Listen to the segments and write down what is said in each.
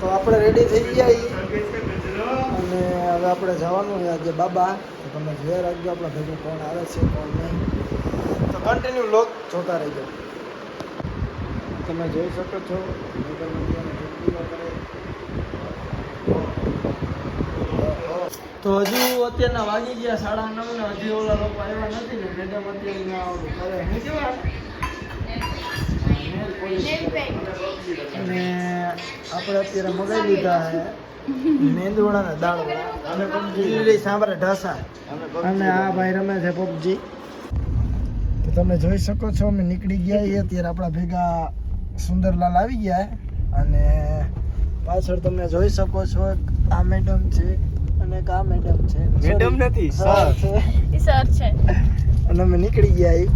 તો આપણે રેડી થઈ ગયા અને હવે આપણે જવાનું છે આજે બાબા. તો તમે જોઈ રાખજો આપણા ભેગું કોણ આવે છે કોણ નહીં. તો કન્ટિન્યુ લોક જોતા રહેજો. તમે જોઈ શકો છો તો હજુ અત્યારના વાગી ગયા 9:30 ને હજી ઓલા લોકો આવ્યા નથી ને મેડમ અત્યારે કરે શું કહેવાય અને આપણે અત્યારે મગાવી લીધા છે મેંદુવડા ને દાળ અને પબજી સાંભળે ઢાસા અને આ ભાઈ રમે છે પબજી. તો તમે જોઈ શકો છો અમે નીકળી ગયા છીએ અત્યારે આપણા ભેગા સુંદરલાલ આવી ગયા અને પાછળ તમે જોઈ શકો છો આ મેડમ છે અને એક આ મેડમ છે. મેડમ નથી સર છે ઈ સર છે અને અમે નીકળી ગયા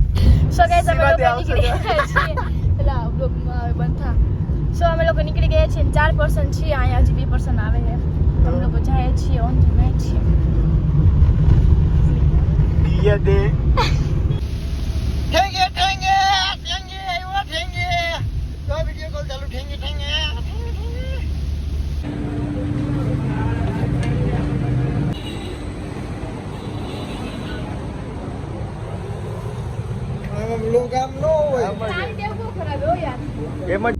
સો ગાઈસ અમે લોકો નીકળી ગયા છીએ પેલા બ્લોગ બંધ થા સો અમે લોકો નીકળી ગયા છીએ 4 પર્સન છીએ અહીંયા હજી 2 પર્સન આવે છે અમે લોકો જાય છીએ ઓન ધ વે છીએ દિયા દે ઠેંગે ઠેંગે ઠેંગે આવ્યો ઠેંગે તો વિડિયો કોલ ચાલુ ઠેંગે ઠેંગે લોક આમ નો હોય ટાઈમ કેવો ખરાબ હો યાર એમ જ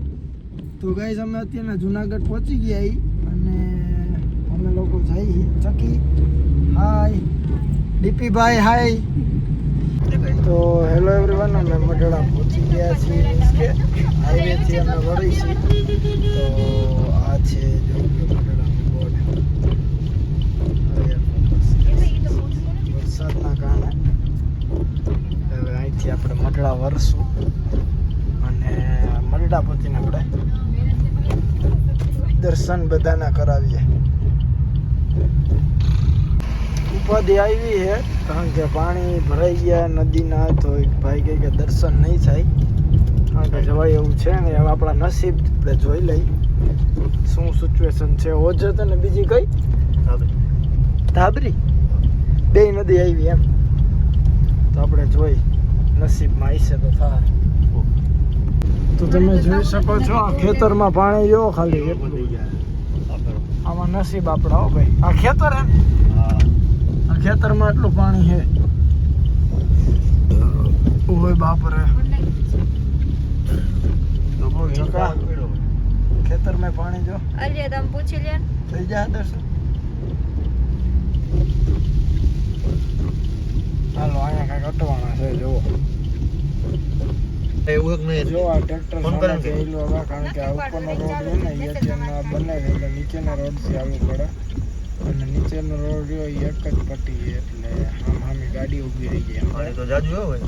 તો ગાઈસ અમે અત્યારે જુનાગઢ પહોંચી ગયા અને અમે લોકો જઈ ચકી હાય ડીપીભાઈ હાય. તો હેલો એવરીવન અમે મઢડા પહોંચી ગયા છીએ કે હાઈવેથી અમે વળી છીએ. તો આ છે જો મઢડાનું બોર્ડ વરસાદના કારણે હવે અહીંથી આપણે મઢડા વરસું અને મઢડા પહોંચીને આપણે દર્શન બધાના કરાવીએ. ઉપાધિ આવી છે કારણ કે પાણી ભરાઈ ગયા નદીના તો એક ભાઈ કહે કે દર્શન નહીં થાય કારણ કે જવાય એવું છે ને. હવે આપણા નસીબ આપણે જોઈ લઈ શું સિચ્યુએશન છે. ઓજત અને બીજી કઈ ધાબરી બે નદી આવી એમ તો આપણે જોઈ નસીબમાં આવશે તો થાય. તો તમે જોઈ શકો છો આ ખેતરમાં પાણી જો ખાલી એટલું આમાં નસીબ આપણા હો ભાઈ. આ ખેતર એમ આ ખેતરમાં એટલું પાણી છે ઓય બાપ રે. તો બહુ ચકા ખેતરમાં પાણી જો અલ્યા તમે પૂછી લે થઈ જાય દર્શન. હાલો અહીંયા કાંઈક અટવાણા છે જુઓ જો આ ટ્રેક્ટર ગયેલું હવે કારણ કે આ ઉપરનો રોડ છે ને એ અત્યારના બને છે એટલે નીચેના રોડથી આવવું પડે અને નીચેનો રોડ રહ્યો એ એક જ પટ્ટી છે એટલે આમ આમી ગાડી ઊભી રહી જાય. પાણી તો જાજુ હોય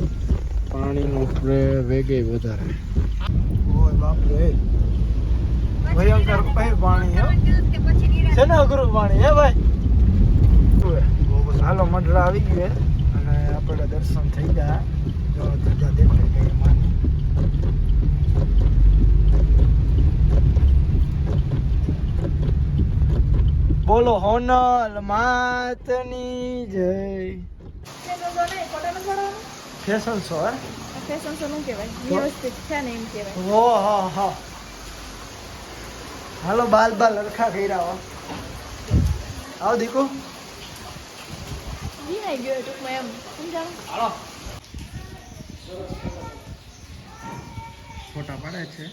પાણીનું વેગે વધારે ઓય બાપ રે ભયંકર પાણી છે ને અઘરું પાણી હે ભાઈ. હાલો મઢડા આવી ગયે અને આપણે દર્શન થઈ ગયા જો ધજા દેખાઈ ગઈ માની. બોલો હોનલ માતની જય. ફેશન શો હે ફેશન સો નું કહેવાય વ્યવસ્થિત છે ને એમ કહેવાય. ઓ હા હા હાલો બાલ બાલ લડખા કર્યા હો. આવ દીકુ વિનાઈ ગયો ટૂંકમાં એમ સમજાણું. હાલો ફોટા પાડે છે.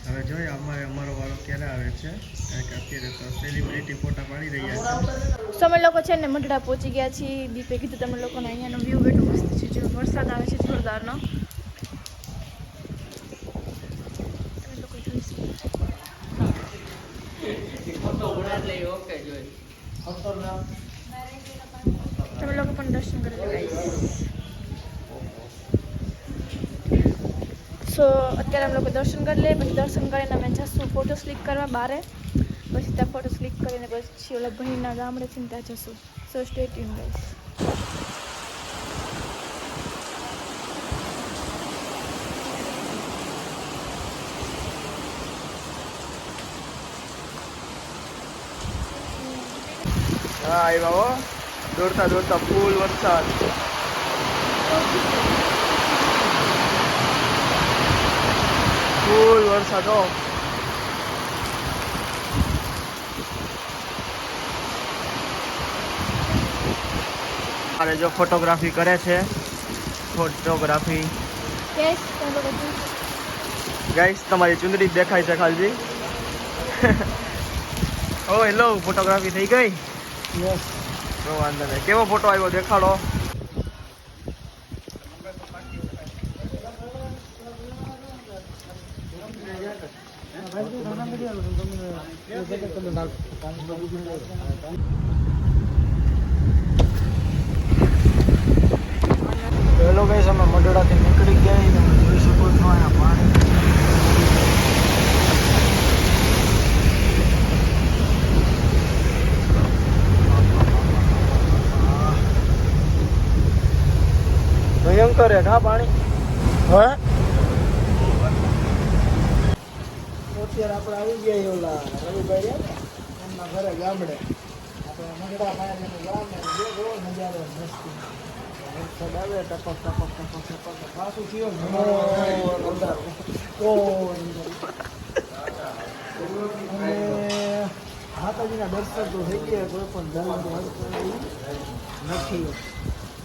હવે જોઈએ અમારો વાળો ક્યારે આવે છે કારણ કે અત્યારે તો સેલિબ્રિટી ફોટા પાડી રહ્યા છે. સો અમે લોકો છે ને મઢડા પહોંચી ગયા છીએ. દીપે કીધું તમે લોકોને અહીંયાનો વ્યૂ કેટલો મસ્ત છે. જો વરસાદ આવે છે જોરદારનો તમે લોકો જોઈ શકો. તમે લોકો પણ દર્શન કરી લો ગાઈસ. સો અત્યારે અમે લોકો દર્શન કરી લઈએ પછી દર્શન કરીને અમે જઈશું ફોટોસ ક્લિક કરવા બારે પછી ત્યાં ફોટોસ ક્લિક કરીને પછી ઓલા ભાઈના ગામડે છે ને ત્યાં જઈશું. સો સ્ટે ટ્યુન ગાઈસ. હા આવ્યા હો દોડતા દોડતા ફૂલ વરસાદ. ફૂલ વરસાદ હો અરે જો ફોટોગ્રાફી કરે છે, ફોટોગ્રાફી કેસ તમે લોકો જોઈ ગાઈસ તમારી ચુંદડી દેખાય છે ખાલી. ઓ હેલો ફોટોગ્રાફી થઈ ગઈ. યસ તો વાંધો નહીં. કેવો ફોટો આવ્યો દેખાડો. હેલો ગાઈસ, અમે મઢડાથી નીકળી ગયા. તમે જોઈ શકો છો અહીંયા પાણી. ભયંકર હે કા પાણી. હે અત્યારે આપણે આવી ગયા ઓલા રવિભાઈ એમના ઘરે ગામડે. આપણે મઢડા પાણીનું ગામ ને જો નજારો મસ્તી. વરસાદ આવે ટપક ટપક ટપક ટપક પાછું થયો અને માતાજીના દર્શન તો થઈ ગયા, કોઈ પણ ધર્મ નથી.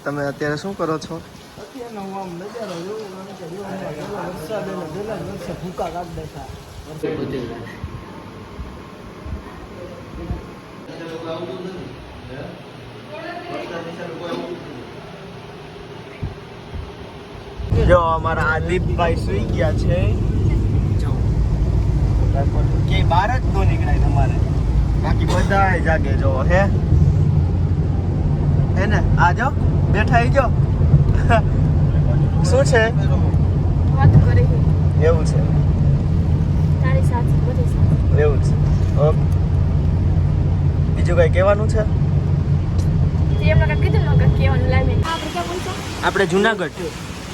તમે અત્યારે શું કરો છો? અત્યારનો હું આમ નજારો જોઉં કારણ કે વરસાદ એટલે પહેલા જ વર્ષે ભૂકા કાઢી દેતા. જો અમારા આદિપભાઈ સુઈ ગયા છે. કે બહાર જ ન નીકળાય તમારે, બાકી બધા જાગે. જો હે ને આ જો બેઠા આવી જો. શું છે વાત કરે છે એવું છે? તારી સાથે બધી સાથે એવું છે. ઓકે, બીજું કઈ કહેવાનું છે? એમને કાંઈ કીધું ને કાંઈ કહેવાનું લાગે. આપણે ક્યાં પહોંચ્યા? આપણે જુનાગઢ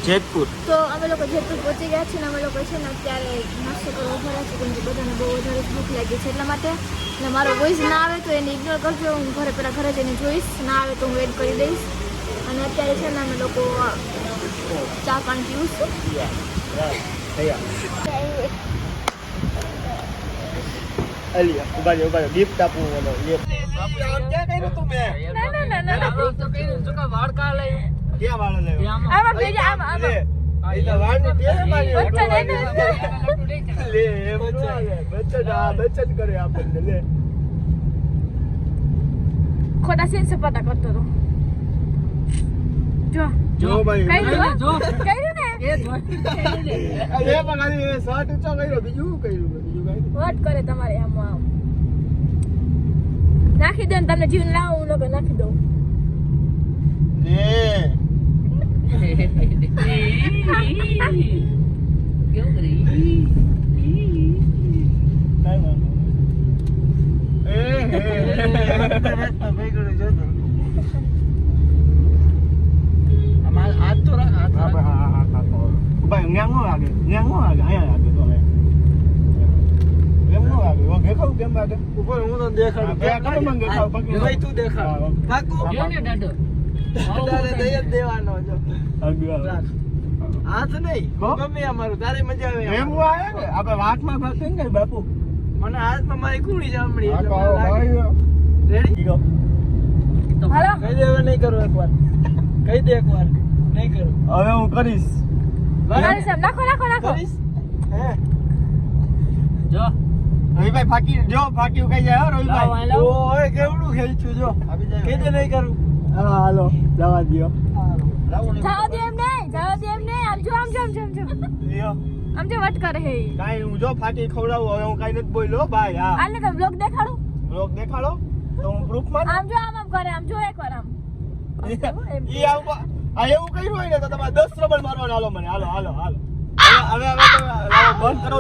જેતપુર. તો અમે લોકો જેતપુર પહોંચી ગયા છીએ ને અમે લોકો છે ને અત્યારે નાસ્તો કરવા ઉભા છે કેમ કે બધાને બહુ વધારે ભૂખ લાગી છે એટલા માટે. અને મારો વોઇસ ના આવે તો એને ઇગ્નોર કરજો. હું ઘરે જઈને જોઈશ, ના આવે તો હું વેટ કરી દઈશ. અને અત્યારે છે ને અમે લોકો ચા પાણી પીવું ઉભા ગિફ્ટ આપું. ખોટા સીન સપાટા કરતો હતો. જો ભાઈ કર્યું ને બીજું વોટ કરે તમારે આમાં આમ નાખી દો ને તમને જીવ લાવો હું લોકો નાખી દઉં. હાથ નહીં ગમે અમારું તારે મજા આવે. વાતમાં બાપુ મને હાથમાં મારી કુણી જામણી રેડી હાલો કહી દે હવે નહીં કરું એકવાર. કહી દે એકવાર નહીં કરું. હવે હું કરીશ. નાખો નાખો નાખો નાખો. કરીશ હે જો રવિભાઈ ફાકી કઈ જાય હો રવિભાઈ. ઓય કેવડું ખેંચ્યું જો કહી દે નહીં કરું. હા હાલો જવા દ્યો. જાઓ દે એમ નહીં આમ જો આમ જો આમ જો વટ કરે હે કાઈ હું જો ફાકી ખવડાવું. હવે હું કાઈ નથી બોલ્યો ભાઈ. હા આને તો બ્લોગ દેખાડું. લોક દેખાડો તો હું પ્રૂફ માં. આમ જો આમ કરે આમ જો એકવાર આમ ઈ આવું આ એવું કર્યું હોય ને તો તમારે 10 રબડ મારવાના. હાલો મને હાલો હવે બંધ કરો.